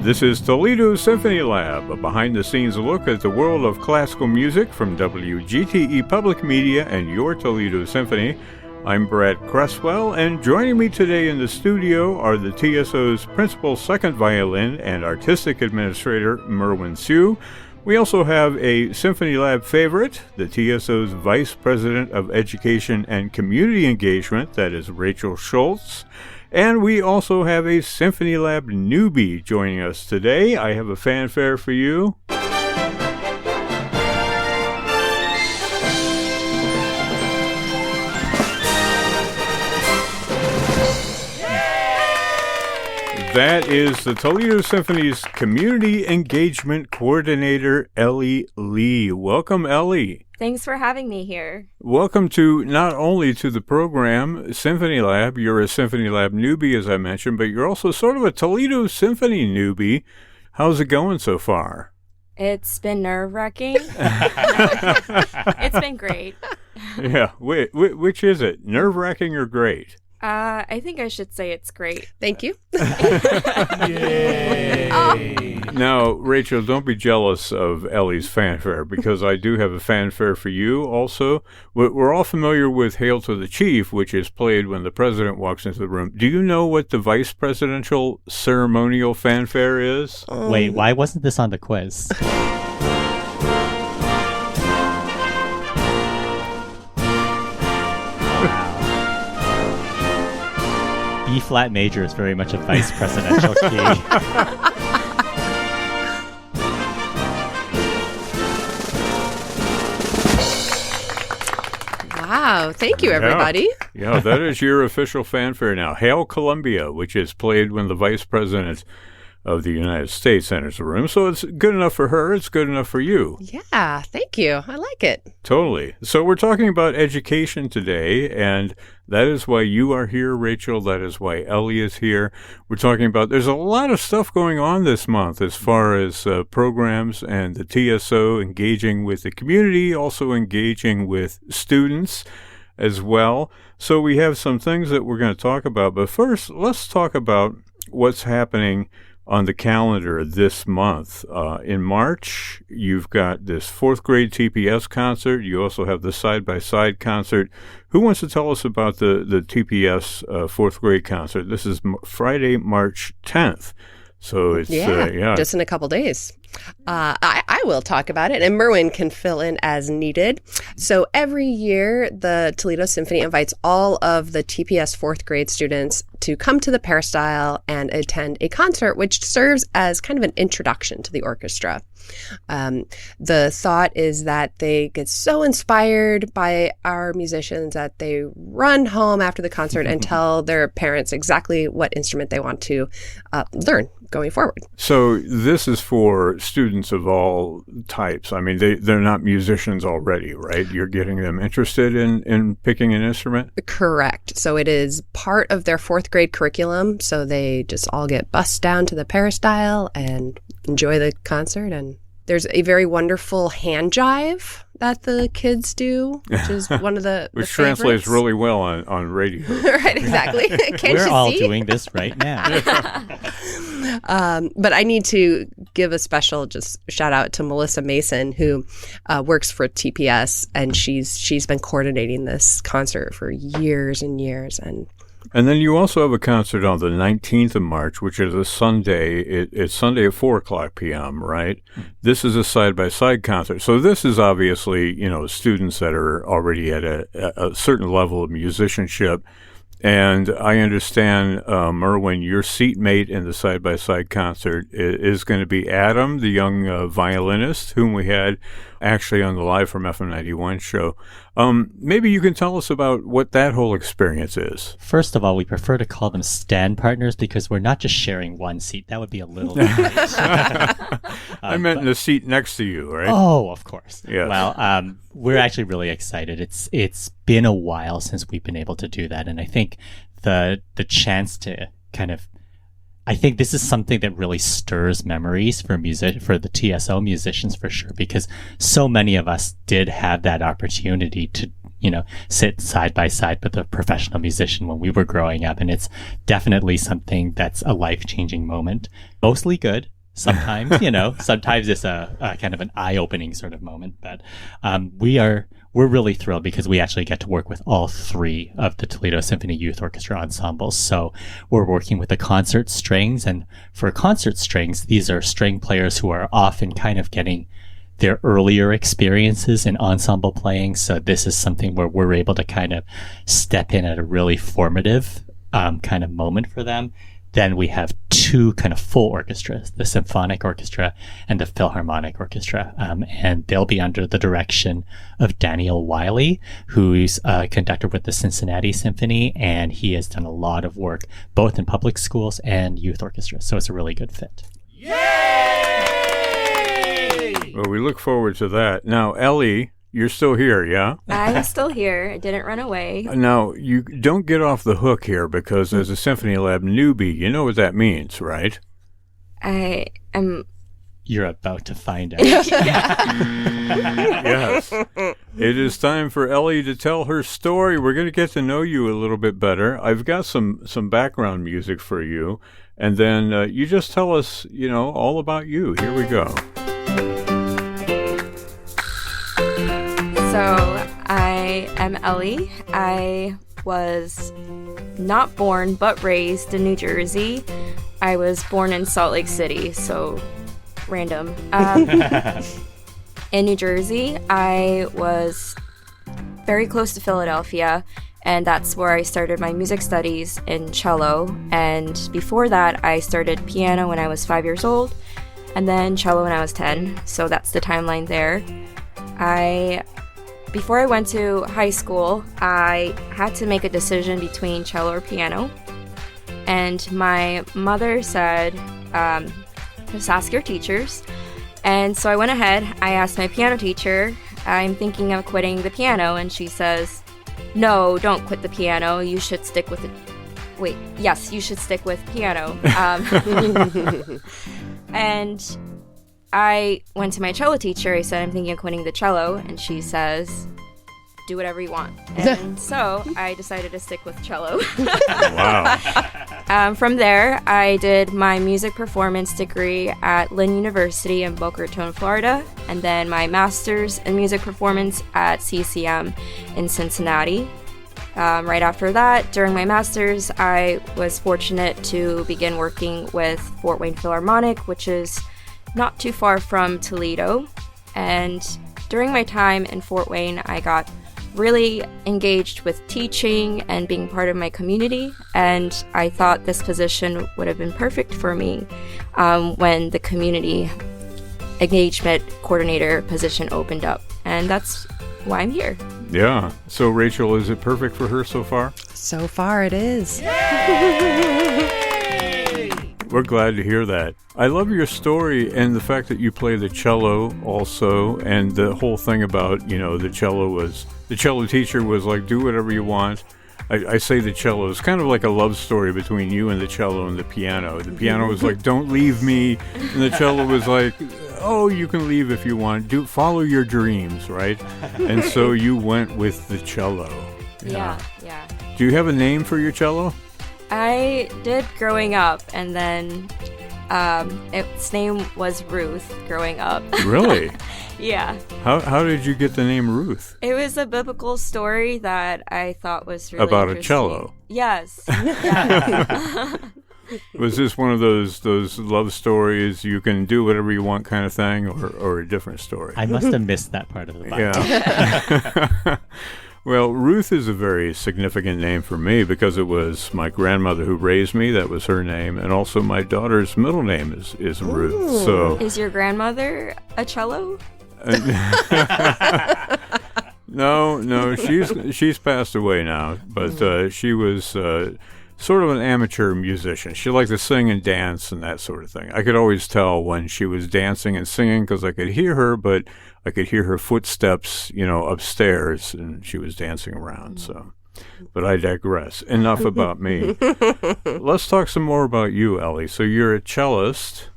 This is Toledo Symphony Lab, a behind-the-scenes look at the world of classical music from WGTE Public Media and your Toledo Symphony. I'm Brad Cresswell, and joining me today in the studio are the TSO's Principal Second Violin and Artistic Administrator, Merwin Hsu. We also have a Symphony Lab favorite, the TSO's Vice President of Education and Community Engagement, that is Rachel Schultz. And we also have a Symphony Lab newbie joining us today. I have a fanfare for you. That is the Toledo Symphony's Community Engagement Coordinator Ellie Lee. Welcome, Ellie. Thanks for having me here. Welcome to not only to the program, Symphony Lab. You're a Symphony Lab newbie, as I mentioned, but you're also sort of a Toledo Symphony newbie. How's it going so far? It's been nerve-wracking. It's been great. Yeah. Which is it? Nerve-wracking or great? I think I should say it's great. Thank you. Yay! Now, Rachel, don't be jealous of Ellie's fanfare, because I do have a fanfare for you also. We're all familiar with Hail to the Chief, which is played when the president walks into the room. Do you know what the vice presidential ceremonial fanfare is? Wait, why wasn't this on the quiz? B-flat major is very much a vice presidential key. Wow, thank you, everybody. Yeah, that is your official fanfare now. Hail Columbia, which is played when the vice president of the United States enters the room. So it's good enough for her. It's good enough for you. Yeah, thank you. I like it. Totally. So we're talking about education today, and that is why you are here, Rachel. That is why Ellie is here. We're talking about, there's a lot of stuff going on this month as far as programs and the TSO engaging with the community, also engaging with students as well. So we have some things that we're going to talk about. But first, let's talk about what's happening on the calendar this month. In March, you've got this fourth grade TPS concert. You also have the side-by-side concert. Who wants to tell us about the TPS fourth grade concert? This is Friday, March 10th. So it's just in a couple days. I will talk about it, and Merwin can fill in as needed. So every year, the Toledo Symphony invites all of the TPS fourth grade students to come to the peristyle and attend a concert, which serves as kind of an introduction to the orchestra. The thought is that they get so inspired by our musicians that they run home after the concert and tell their parents exactly what instrument they want to learn going forward. So this is for students of all types. I mean, they're not musicians already, right? You're getting them interested in picking an instrument? Correct. So it is part of their fourth grade curriculum. So they just all get bussed down to the peristyle and enjoy the concert. And there's a very wonderful hand jive that the kids do, which is one of the which translates really well on radio. Right, exactly. We're all doing this right now. But I need to give a special just shout out to Melissa Mason, who works for TPS, and she's been coordinating this concert for years and years. And then you also have a concert on the 19th of March, which is a Sunday. It's Sunday at 4 o'clock p.m., right? This is a side-by-side concert. So this is obviously, students that are already at a certain level of musicianship. And I understand, Merwin, your seatmate in the side-by-side concert is going to be Adam, the young violinist, whom we had actually on the Live from FM 91 show. Maybe you can tell us about what that whole experience is. First of all, we prefer to call them stand partners because we're not just sharing one seat. That would be a little bit I meant in the seat next to you, right? Oh, of course. Yeah. Well, we're actually really excited. It's been a while since we've been able to do that, and I think the chance to I think this is something that really stirs memories for the TSO musicians for sure, because so many of us did have that opportunity to sit side by side with a professional musician when we were growing up. And it's definitely something that's a life-changing moment. Mostly good. Sometimes, sometimes it's a kind of an eye-opening sort of moment. But we're really thrilled because we actually get to work with all three of the Toledo Symphony Youth Orchestra ensembles. So we're working with the concert strings. And for concert strings, these are string players who are often kind of getting their earlier experiences in ensemble playing. So this is something where we're able to kind of step in at a really formative kind of moment for them. Then we have two kind of full orchestras, the Symphonic Orchestra and the Philharmonic Orchestra. And they'll be under the direction of Daniel Wiley, who's a conductor with the Cincinnati Symphony. And he has done a lot of work both in public schools and youth orchestras. So it's a really good fit. Yay! Well, we look forward to that. Now, Ellie, you're still here, yeah? I'm still here. I didn't run away. Now, you don't get off the hook here because as a Symphony Lab newbie, you know what that means, right? I am... You're about to find out. Yes. It is time for Ellie to tell her story. We're going to get to know you a little bit better. I've got some background music for you. And then you just tell us, all about you. Here we go. So, I am Ellie. I was not born but raised in New Jersey. I was born in Salt Lake City, so random. In New Jersey, I was very close to Philadelphia, and that's where I started my music studies in cello. And before that, I started piano when I was 5 years old, and then cello when I was 10. So that's the timeline there. Before I went to high school, I had to make a decision between cello or piano. And my mother said, just ask your teachers. And so I went ahead, I asked my piano teacher, I'm thinking of quitting the piano. And she says, no, don't quit the piano. You should stick with it. Wait, yes, you should stick with piano. And I went to my cello teacher. I said, I'm thinking of quitting the cello. And she says, do whatever you want. And so I decided to stick with cello. Wow. From there, I did my music performance degree at Lynn University in Boca Raton, Florida. And then my master's in music performance at CCM in Cincinnati. Right after that, during my master's, I was fortunate to begin working with Fort Wayne Philharmonic, which is not too far from Toledo. And during my time in Fort Wayne, I got really engaged with teaching and being part of my community. And I thought this position would have been perfect for me when the community engagement coordinator position opened up. And that's why I'm here. Yeah. So, Rachel, is it perfect for her so far? So far it is. We're glad to hear that. I love your story and the fact that you play the cello also, and the whole thing about, the cello teacher was like, do whatever you want. I say the cello is kind of like a love story between you and the cello and the piano. The piano was like, don't leave me. And the cello was like, oh, you can leave if you want. Follow your dreams, right? And so you went with the cello. Yeah. Do you have a name for your cello? I did growing up, and then its name was Ruth growing up. Really? Yeah. How did you get the name Ruth? It was a biblical story that I thought was really about interesting. A cello. Yes. Yeah. Was this one of those love stories, you can do whatever you want kind of thing, or a different story? I must have missed that part of the Bible. Yeah. Well, Ruth is a very significant name for me because it was my grandmother who raised me. That was her name. And also my daughter's middle name is Ruth. So is your grandmother a cello? No, she's passed away now, but she was sort of an amateur musician. She liked to sing and dance and that sort of thing. I could always tell when she was dancing and singing because I could hear her, but I could hear her footsteps, upstairs, and she was dancing around. So, but I digress. Enough about me. Let's talk some more about you, Ellie. So you're a cellist.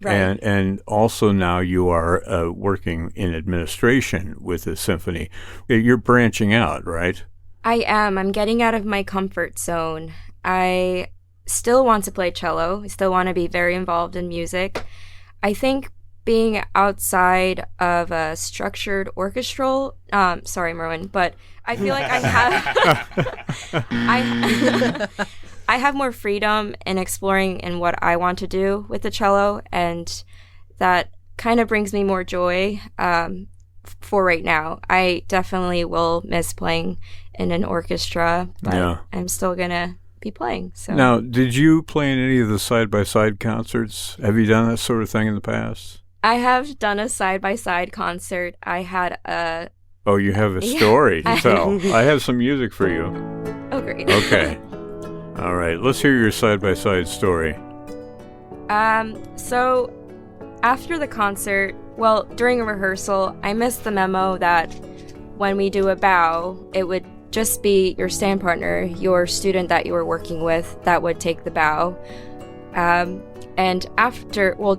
Right. And also now you are working in administration with the symphony. You're branching out, right? I am. I'm getting out of my comfort zone. I still want to play cello. I still want to be very involved in music. I think being outside of a structured orchestral, sorry, Merwin, but I feel like I have more freedom in exploring in what I want to do with the cello, and that kind of brings me more joy for right now. I definitely will miss playing in an orchestra, but I'm still going to be playing. So now, did you play in any of the side-by-side concerts? Have you done that sort of thing in the past? I have done a side-by-side concert. I had a... Oh, you have a story to tell. I have some music for you. Oh, great. Okay. All right. Let's hear your side-by-side story. So after the concert, well, during a rehearsal, I missed the memo that when we do a bow, it would just be your stand partner, your student that you were working with, that would take the bow. And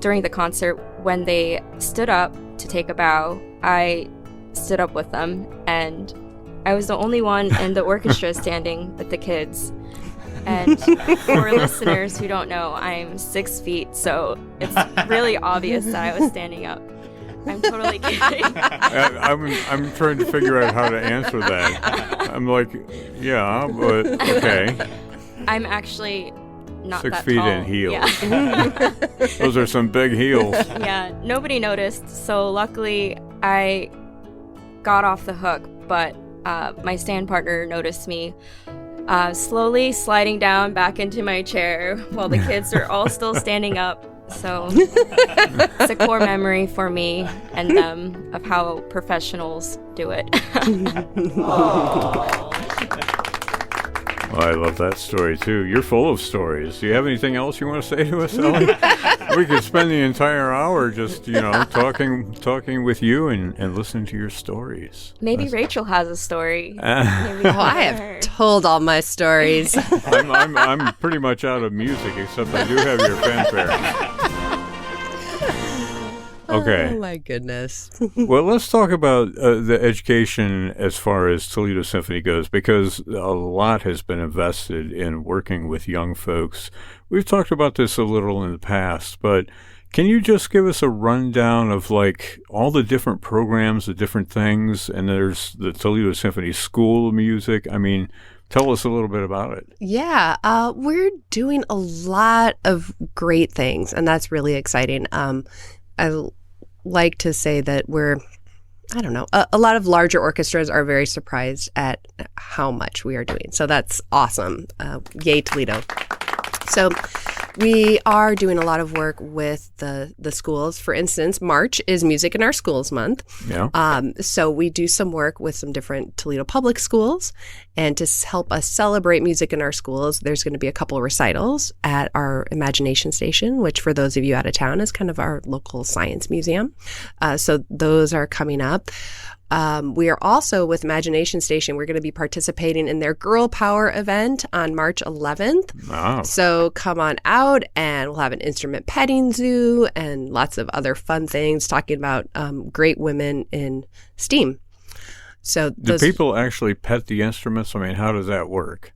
during the concert, when they stood up to take a bow, I stood up with them, and I was the only one in the orchestra standing with the kids. And for listeners who don't know, I'm 6 feet, so it's really obvious that I was standing up. I'm totally kidding. I'm trying to figure out how to answer that. I'm like, yeah, but okay. I'm actually not 6 that feet tall. in heels. Yeah. Those are some big heels. Yeah, nobody noticed, so luckily I got off the hook, but my stand partner noticed me slowly sliding down back into my chair while the kids are all still standing up. So it's a core memory for me and them of how professionals do it. Well, I love that story, too. You're full of stories. Do you have anything else you want to say to us, Ellie? We could spend the entire hour just, talking with you and listening to your stories. Maybe Rachel has a story. I have told all my stories. I'm pretty much out of music, except I do have your fanfare. Okay. Oh, my goodness. Well, let's talk about the education as far as Toledo Symphony goes, because a lot has been invested in working with young folks. We've talked about this a little in the past, but can you just give us a rundown of like all the different programs, the different things? And there's the Toledo Symphony School of Music. I mean, tell us a little bit about it. Yeah, we're doing a lot of great things, and that's really exciting. I like to say that a lot of larger orchestras are very surprised at how much we are doing. So that's awesome. Yay, Toledo. So we are doing a lot of work with the schools. For instance, March is Music in Our Schools Month. Yeah. So we do some work with some different Toledo public schools. And to help us celebrate music in our schools, there's going to be a couple of recitals at our Imagination Station, which for those of you out of town is kind of our local science museum. So those are coming up. We are also with Imagination Station. We're going to be participating in their Girl Power event on March 11th. Wow. So come on out, and we'll have an instrument petting zoo and lots of other fun things talking about great women in STEAM. So do people actually pet the instruments? I mean, how does that work?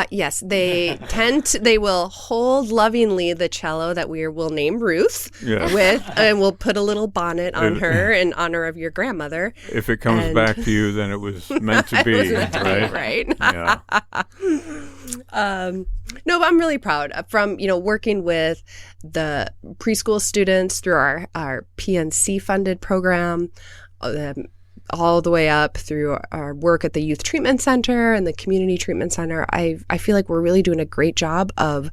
Yes, they they will hold lovingly the cello that will name Ruth and we'll put a little bonnet on her in honor of your grandmother. If it comes back to you, then it was meant to be, right? Right. Yeah. No, but I'm really proud from, working with the preschool students through our PNC funded program, all the way up through our work at the Youth Treatment Center and the Community Treatment Center. I feel like we're really doing a great job of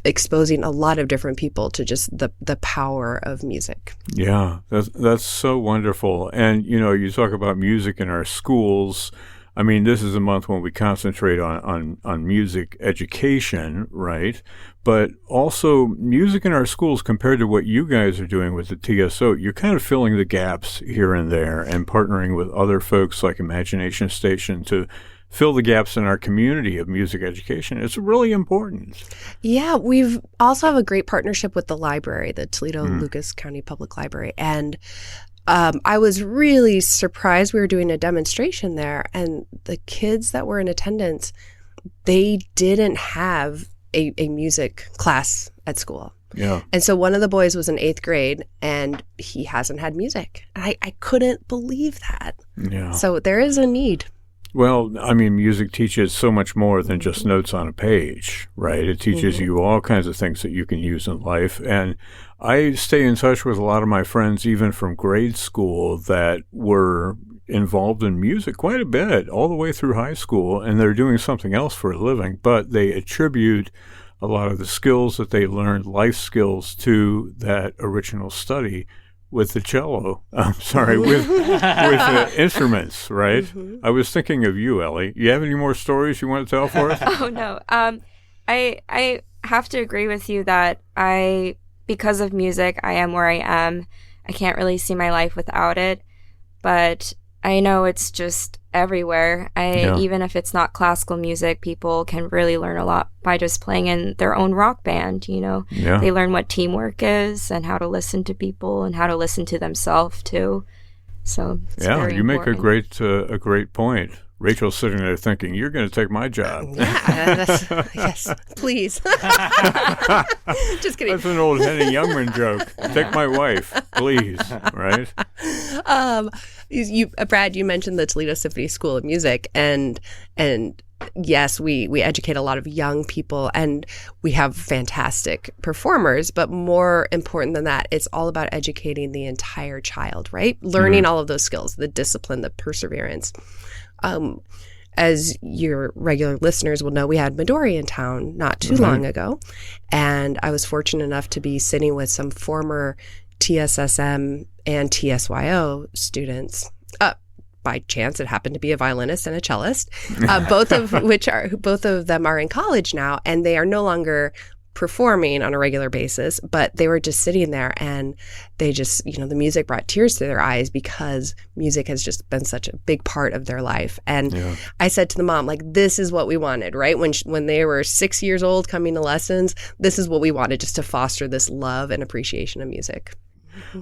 exposing a lot of different people to just the power of music. Yeah, that's so wonderful. And, you talk about music in our schools. I mean, this is a month when we concentrate on music education, right? But also music in our schools compared to what you guys are doing with the TSO, you're kind of filling the gaps here and there and partnering with other folks like Imagination Station to fill the gaps in our community of music education. It's really important. Yeah, we've also have a great partnership with the library, the Toledo Lucas County Public Library. And I was really surprised. We were doing a demonstration there, and the kids that were in attendance, they didn't have a music class at school. Yeah. And so one of the boys was in 8th grade, and he hasn't had music. I couldn't believe that. Yeah. So there is a need. Well, I mean, music teaches so much more than just notes on a page, right? It teaches you all kinds of things that you can use in life. And I stay in touch with a lot of my friends, even from grade school, that were involved in music quite a bit all the way through high school, and they're doing something else for a living, but they attribute a lot of the skills that they learned, life skills, to that original study with the cello. I'm sorry, with instruments, right? I was thinking of you, Ellie. You have any more stories you want to tell for us? Oh, no. I have to agree with you that because of music, I am where I am. I can't really see my life without it, but I know it's just everywhere. Even if it's not classical music, people can really learn a lot by just playing in their own rock band, you know. Yeah. They learn what teamwork is and how to listen to people and how to listen to themselves too. So it's very you make important. a great point. Rachel's sitting there thinking, you're going to take my job. Yes, please. Just kidding. That's an old Henny Youngman joke. Take my wife, please, right? Brad, you mentioned the Toledo Symphony School of Music, and yes, we educate a lot of young people, and we have fantastic performers, but more important than that, it's all about educating the entire child, right? Learning all of those skills, the discipline, the perseverance. As your regular listeners will know, we had Midori in town not too long ago, and I was fortunate enough to be sitting with some former TSSM and TSYO students. By chance, it happened to be a violinist and a cellist, both of them are in college now, and they are no longer performing on a regular basis, but they were just sitting there, and they just, the music brought tears to their eyes because music has just been such a big part of their life. And I said to the mom, like, this is what we wanted, right? When they were 6 years old coming to lessons, this is what we wanted, just to foster this love and appreciation of music.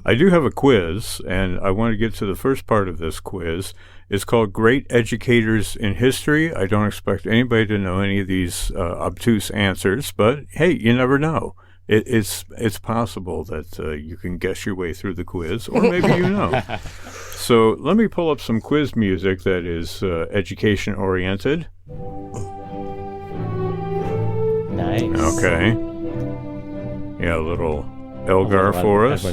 I do have a quiz, and I want to get to the first part of this quiz. It's called Great Educators in History. I don't expect anybody to know any of these obtuse answers, but hey, you never know. It's possible that you can guess your way through the quiz, or maybe you know. So let me pull up some quiz music that is education-oriented. Nice. Okay. Yeah, a little Elgar for us.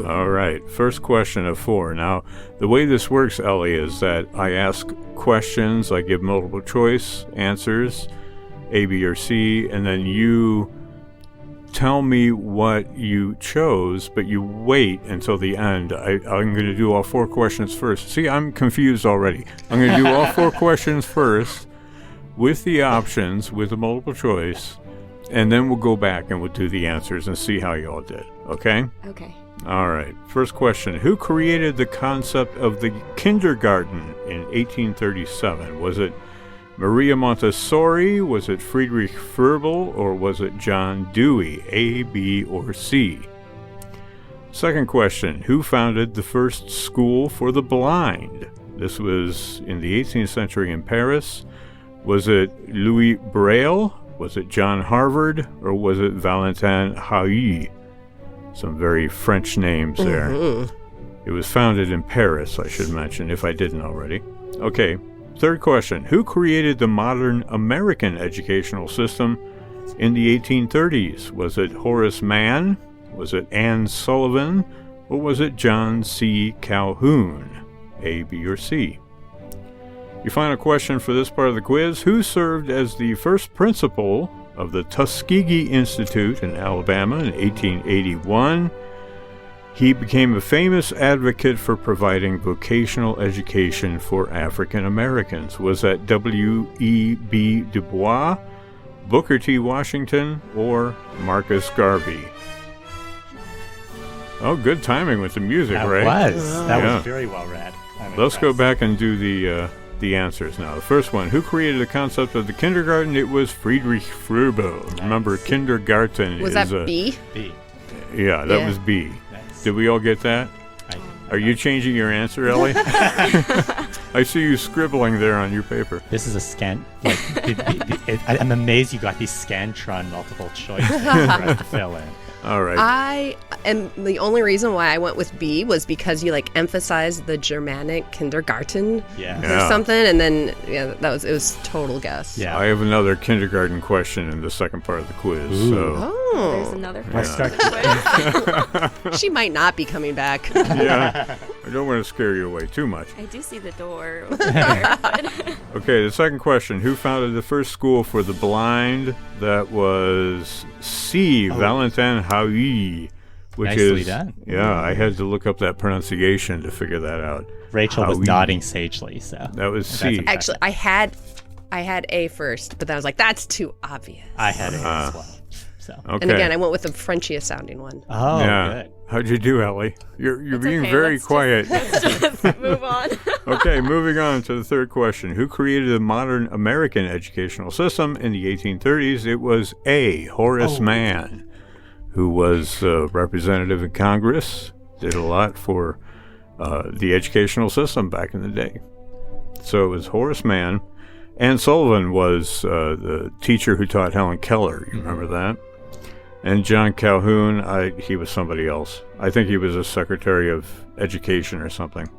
All right. First question of 4. Now, the way this works, Ellie, is that I ask questions. I give multiple choice answers, A, B, or C, and then you tell me what you chose, but you wait until the end. I'm going to do all 4 questions first. See, I'm confused already. I'm going to do all 4 questions first with the options, with the multiple choice, and then we'll go back and we'll do the answers and see how you all did. Okay? Okay. All right. First question. Who created the concept of the kindergarten in 1837? Was it Maria Montessori? Was it Friedrich Froebel? Or was it John Dewey? A, B, or C? Second question. Who founded the first school for the blind? This was in the 18th century in Paris. Was it Louis Braille? Was it John Harvard, or was it Valentin Haüy? Some very French names there. It was founded in Paris, I should mention, if I didn't already. Okay, third question. Who created the modern American educational system in the 1830s? Was it Horace Mann? Was it Anne Sullivan? Or was it John C. Calhoun? A, B, or C? Your final question for this part of the quiz. Who served as the first principal of the Tuskegee Institute in Alabama in 1881? He became a famous advocate for providing vocational education for African Americans. Was that W.E.B. Du Bois, Booker T. Washington, or Marcus Garvey? Oh, good timing with the music, right? That was very well read. Let's go back and do the the answers now. The first one, who created the concept of the kindergarten? It was Friedrich Froebel. Nice. Remember, kindergarten Was is that B? B. Yeah, that Yeah. was B. Nice. Did we all get that? Are you changing your answer, Ellie? I see you scribbling there on your paper. This is a scan. Like, I'm amazed you got these Scantron multiple choice for us to fill in. All and the only reason why I went with B was because you like emphasized the Germanic kindergarten Yeah. Yeah. or something, and then it was total guess. Yeah. I have another kindergarten question in the second part of the quiz. Ooh. So There's Oh, another Let's question. start. she might not be coming back. yeah, I don't want to scare you away too much. I do see the door over there. But Okay, the second question: who founded the first school for the blind? That was C. Valentin Haui, which Nicely is done. Yeah, I had to look up that pronunciation to figure that out. Rachel was Howie. nodding sagely, so That was That's C. impressive. Actually, I had A first, but then I was like, that's too obvious. I had it as well. So. Okay. And again, I went with the Frenchiest sounding one. Oh, yeah. good. How'd you do, Ellie? You're it's being okay, very let's quiet. Just move on. Okay, moving on to the third question. Who created the modern American educational system in the 1830s? It was A. Horace Mann, who was a representative in Congress, did a lot for the educational system back in the day. So it was Horace Mann. Anne Sullivan was the teacher who taught Helen Keller. You remember that? And John Calhoun, he was somebody else. I think he was a Secretary of Education or something.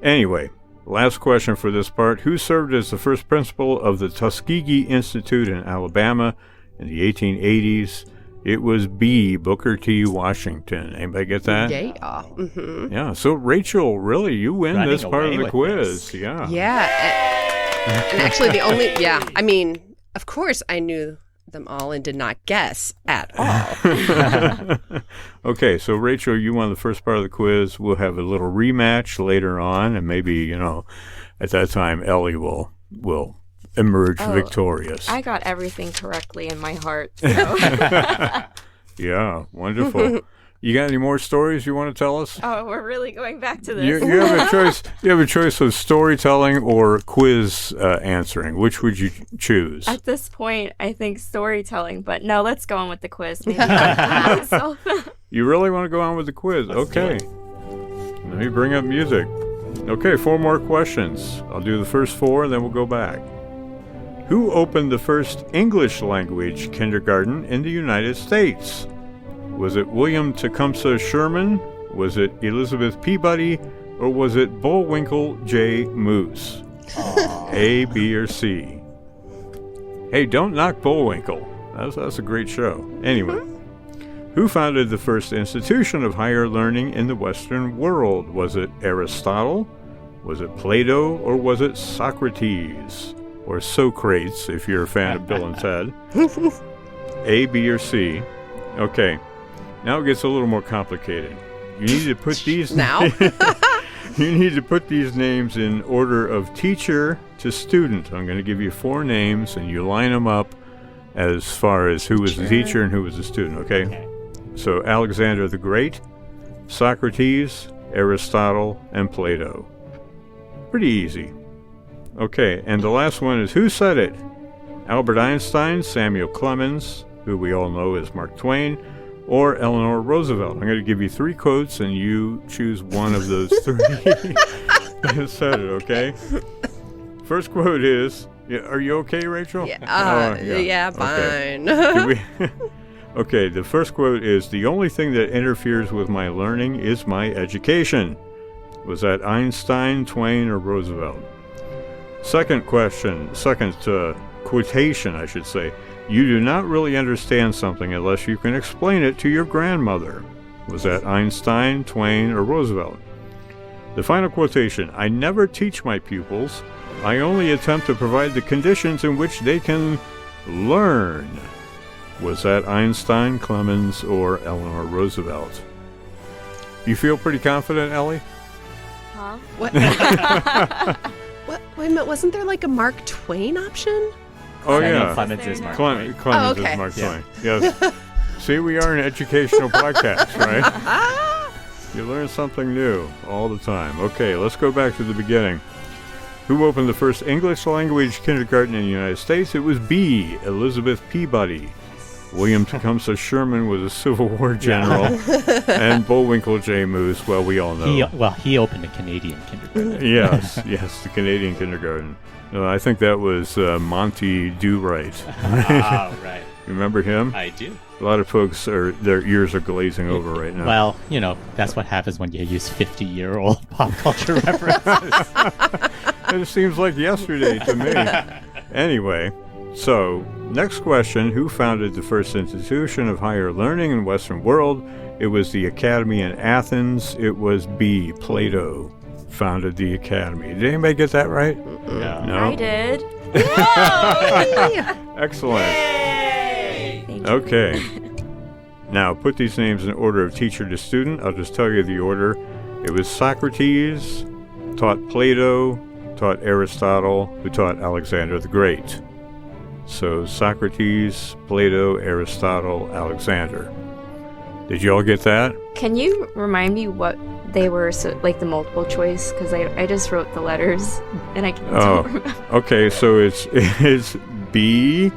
Anyway, last question for this part. Who served as the first principal of the Tuskegee Institute in Alabama in the 1880s? It was B. Booker T. Washington. Anybody get that? Yeah. Mm-hmm. Yeah. So, Rachel, really, you win Running this part of away the with quiz. this. Yeah. Yeah. And actually, the only, I mean, of course I knew them all and did not guess at all. Okay, so Rachel, you won the first part of the quiz. We'll have a little rematch later on, and maybe, at that time, Ellie will emerge victorious. I got everything correctly in my heart. So. Yeah, wonderful. You got any more stories you want to tell us? Oh, we're really going back to this. You have a choice. You have a choice of storytelling or quiz answering. Which would you choose? At this point, I think storytelling, but no, let's go on with the quiz. Maybe I myself. You really want to go on with the quiz? Okay. Let me bring up music. Okay, 4 more questions. I'll do the first 4, then we'll go back. Who opened the first English language kindergarten in the United States? Was it William Tecumseh Sherman? Was it Elizabeth Peabody? Or was it Bullwinkle J. Moose? A, B, or C? Hey, don't knock Bullwinkle. That's a great show. Anyway, who founded the first institution of higher learning in the Western world? Was it Aristotle? Was it Plato? Or was it Socrates? Or Socrates, if you're a fan of Bill and Ted? A, B, or C? Okay. Now it gets a little more complicated. You need to put these Now? You need to put these names in order of teacher to student. I'm going to give you 4 names, and you line them up as far as who was the teacher and who was the student, okay? So Alexander the Great, Socrates, Aristotle, and Plato. Pretty easy. Okay, and the last one is who said it? Albert Einstein, Samuel Clemens, who we all know as Mark Twain, or Eleanor Roosevelt. I'm going to give you 3 quotes, and you choose one of those 3 that said it, okay? First quote is, are you okay, Rachel? Yeah, fine. Okay. Okay, the first quote is, the only thing that interferes with my learning is my education. Was that Einstein, Twain, or Roosevelt? Second quotation, I should say. You do not really understand something unless you can explain it to your grandmother. Was that Einstein, Twain, or Roosevelt? The final quotation, I never teach my pupils. I only attempt to provide the conditions in which they can learn. Was that Einstein, Clemens, or Eleanor Roosevelt? You feel pretty confident, Ellie? Huh? What? Wait a minute, wasn't there like a Mark Twain option? Oh, I know yeah. Clemens is Mark Clemens okay. is Mark Yeah. Twain. Yes. See, we are an educational podcast, right? You learn something new all the time. Okay, let's go back to the beginning. Who opened the first English language kindergarten in the United States? It was B. Elizabeth Peabody. William Tecumseh Sherman was a Civil War general. And Bullwinkle J. Moose, well, we all know. He opened a Canadian kindergarten. Yes, the Canadian kindergarten. I think that was Monty Do Right. Oh, right. Remember him? I do. A lot of folks, their ears are glazing over right now. Well, that's what happens when you use 50-year-old pop culture references. It seems like yesterday to me. Anyway, so next question. Who founded the first institution of higher learning in the Western world? It was the Academy in Athens. It was B. Plato founded the Academy. Did anybody get that right? No. I did. Excellent. Thank you. Okay. Now, put these names in order of teacher to student. I'll just tell you the order. It was Socrates, taught Plato, taught Aristotle, who taught Alexander the Great. So Socrates, Plato, Aristotle, Alexander. Did you all get that? Can you remind me what they were, like the multiple choice? Because I just wrote the letters and I can't remember. Okay, so it's B.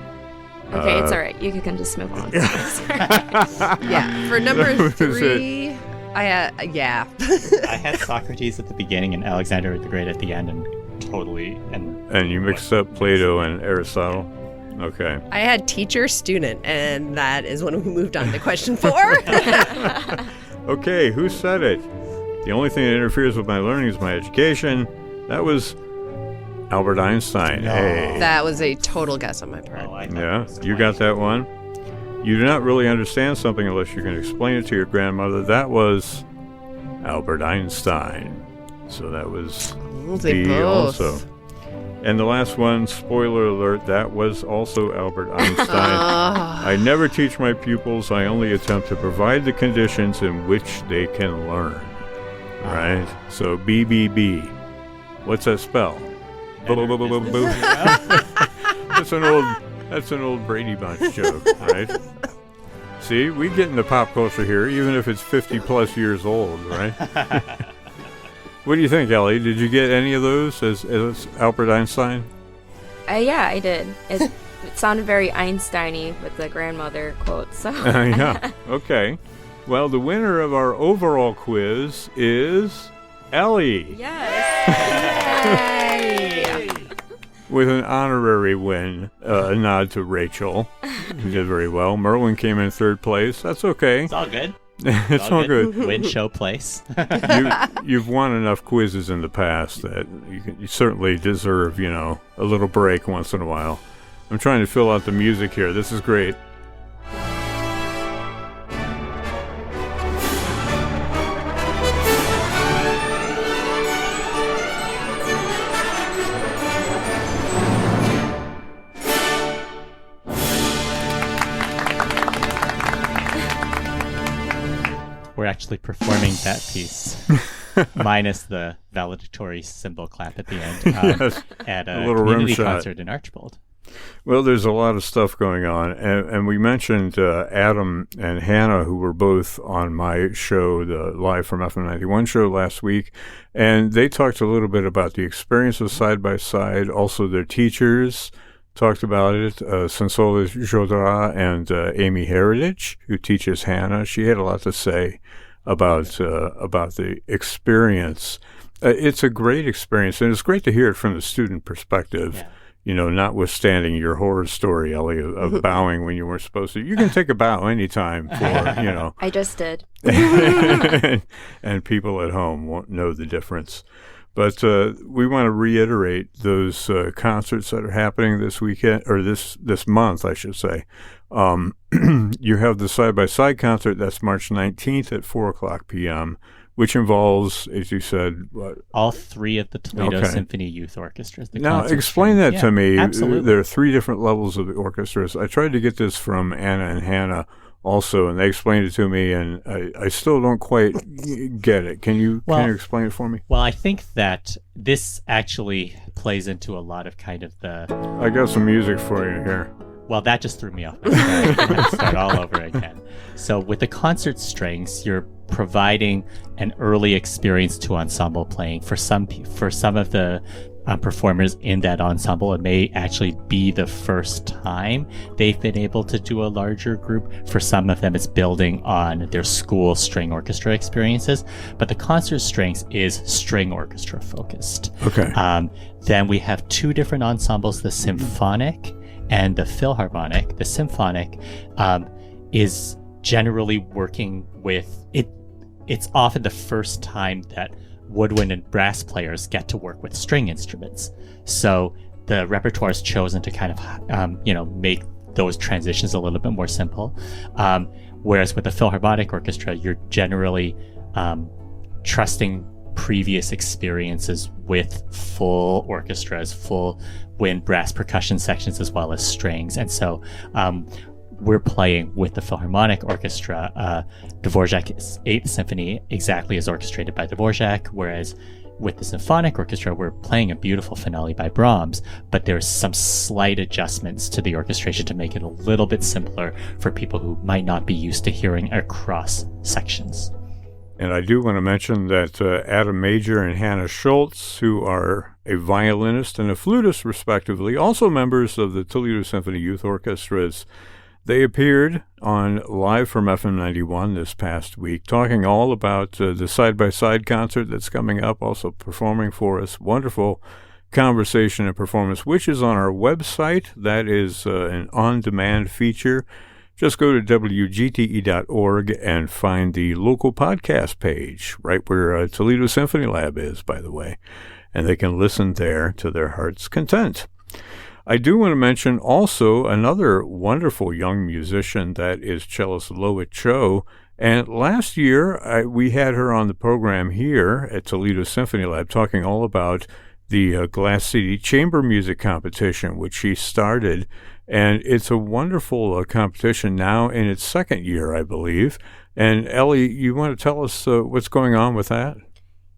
Okay, it's all right. You can just move on. Yeah, for number 3, I had Socrates at the beginning and Alexander the Great at the end, and And you mixed up Plato and Aristotle? Okay. I had teacher student, and that is when we moved on to question 4. Okay, who said it? The only thing that interferes with my learning is my education. That was Albert Einstein. No. Hey. That was a total guess on my part. Yeah, you got that one. You do not really understand something unless you can explain it to your grandmother. That was Albert Einstein. So that was B also. And the last one, spoiler alert, that was also Albert Einstein. I never teach my pupils. I only attempt to provide the conditions in which they can learn. Right? So BBB. What's that spell? That's an old Brady Bunch joke, right? See, we get into pop culture here, even if it's 50 plus years old, right? What do you think, Ellie? Did you get any of those as Albert Einstein? Yeah, I did. It sounded very Einstein-y with the grandmother quote. So yeah. Okay. Well, the winner of our overall quiz is Ellie. Yes. With an honorary win, a nod to Rachel. You did very well. Merwin came in third place. That's okay. It's all good. It's all good. Win, show, place. You've won enough quizzes in the past that you certainly deserve, a little break once in a while. I'm trying to fill out the music here. This is great. We're actually performing that piece, minus the valedictory cymbal clap at the end, Yes, at a little community rim shot. concert in Archbold. Well, there's a lot of stuff going on, and we mentioned Adam and Hannah, who were both on my show, the Live from FM91 show last week, and they talked a little bit about the experience of Side by Side, also their teachers talked about it, Sansola Jodra and Amy Heritage, who teaches Hannah. She had a lot to say about the experience. It's a great experience, and it's great to hear it from the student perspective. Yeah. Notwithstanding your horror story, Ellie, of bowing when you weren't supposed to. You can take a bow anytime for, I just did. And people at home won't know the difference. But we want to reiterate those concerts that are happening this weekend, or this month, I should say. You have the Side-by-Side concert. That's March 19th at 4 o'clock p.m., which involves, as you said, what? All 3 of the Toledo Symphony Youth Orchestras. Now, explain that to me. Absolutely. There are 3 different levels of the orchestras. I tried to get this from Anna and Hannah also, and they explained it to me, and I still don't quite get it. Can you explain it for me? Well, I think that this actually plays into a lot of kind of the... I got some music for you here. Well, that just threw me off. I'm going to start all over again. So with the concert strings, you're providing an early experience to ensemble playing for some of the performers in that ensemble. It may actually be the first time they've been able to do a larger group. For some of them, it's building on their school string orchestra experiences, but the concert strings is string orchestra focused. Okay. Then we have two different ensembles, the symphonic and the Philharmonic. The symphonic is generally working with it. It's often the first time that woodwind and brass players get to work with string instruments. So the repertoire is chosen to kind of, make those transitions a little bit more simple. Whereas with the Philharmonic Orchestra, you're generally trusting previous experiences with full orchestras, full wind, brass, percussion sections, as well as strings. And so we're playing with the Philharmonic Orchestra. Dvorak's 8th Symphony exactly is orchestrated by Dvorak, whereas with the Symphonic Orchestra, we're playing a beautiful finale by Brahms, but there's some slight adjustments to the orchestration to make it a little bit simpler for people who might not be used to hearing across sections. And I do want to mention that Adam Major and Hannah Schultz, who are a violinist and a flutist, respectively, also members of the Toledo Symphony Youth Orchestras, they appeared on Live from FM 91 this past week, talking all about the side-by-side concert that's coming up, also performing for us. Wonderful conversation and performance, which is on our website. That is an on-demand feature. Just go to wgte.org and find the local podcast page, right where Toledo Symphony Lab is, by the way, and they can listen there to their heart's content. I do want to mention also another wonderful young musician, that is cellist Loa Cho. And last year, we had her on the program here at Toledo Symphony Lab talking all about the Glass City Chamber Music Competition, which she started. And it's a wonderful competition now in its second year, I believe. And Ellie, you want to tell us what's going on with that?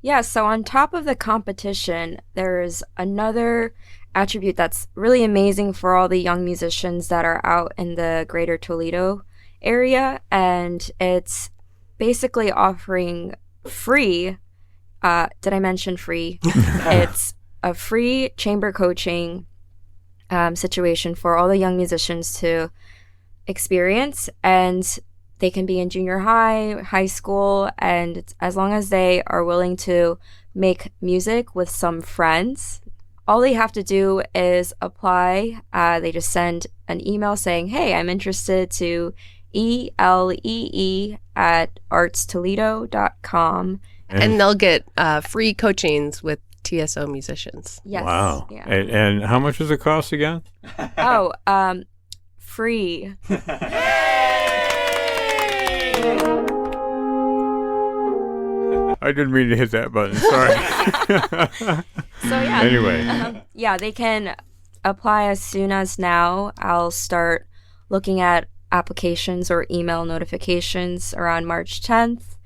Yeah, so on top of the competition, there's another attribute that's really amazing for all the young musicians that are out in the greater Toledo area, and it's basically offering free, did I mention free? It's a free chamber coaching situation for all the young musicians to experience, and they can be in junior high school, and as long as they are willing to make music with some friends, all they have to do is apply. They just send an email saying, hey, I'm interested, to ELEE@artstoledo.com. And they'll get free coachings with TSO musicians. Yes. Wow. Yeah. And how much does it cost again? Free. I didn't mean to hit that button. Sorry. So yeah. Anyway. They can apply as soon as now. I'll start looking at applications or email notifications around March 10th.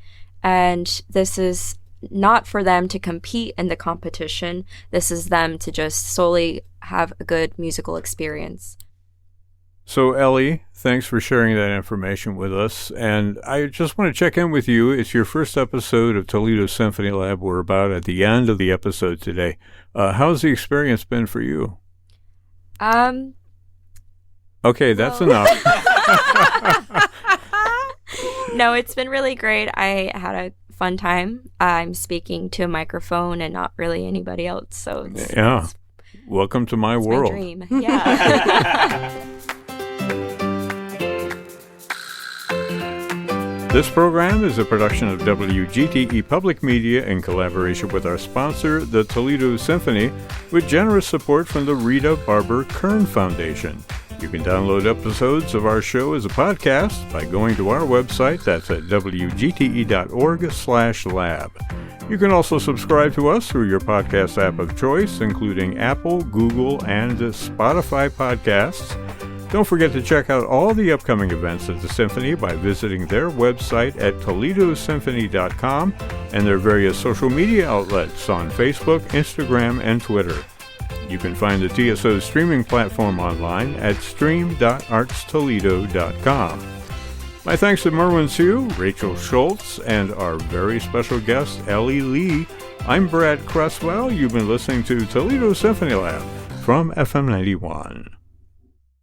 And this is not for them to compete in the competition. This is them to just solely have a good musical experience. So, Ellie, thanks for sharing that information with us. And I just want to check in with you. It's your first episode of Toledo Symphony Lab. We're about at the end of the episode today. How's the experience been for you? Okay, that's enough. No, it's been really great. I had a fun time. I'm speaking to a microphone and not really anybody else. So it's welcome to my world. My dream. Yeah. This program is a production of WGTE Public Media in collaboration with our sponsor, the Toledo Symphony, with generous support from the Rita Barber Kern Foundation. You can download episodes of our show as a podcast by going to our website. That's at wgte.org/lab. You can also subscribe to us through your podcast app of choice, including Apple, Google, and Spotify podcasts. Don't forget to check out all the upcoming events at the Symphony by visiting their website at toledosymphony.com and their various social media outlets on Facebook, Instagram, and Twitter. You can find the TSO streaming platform online at stream.artstoledo.com. My thanks to Merwin Sue, Rachel Schultz, and our very special guest, Ellie Lee, I'm Brad Cresswell. You've been listening to Toledo Symphony Lab from FM 91.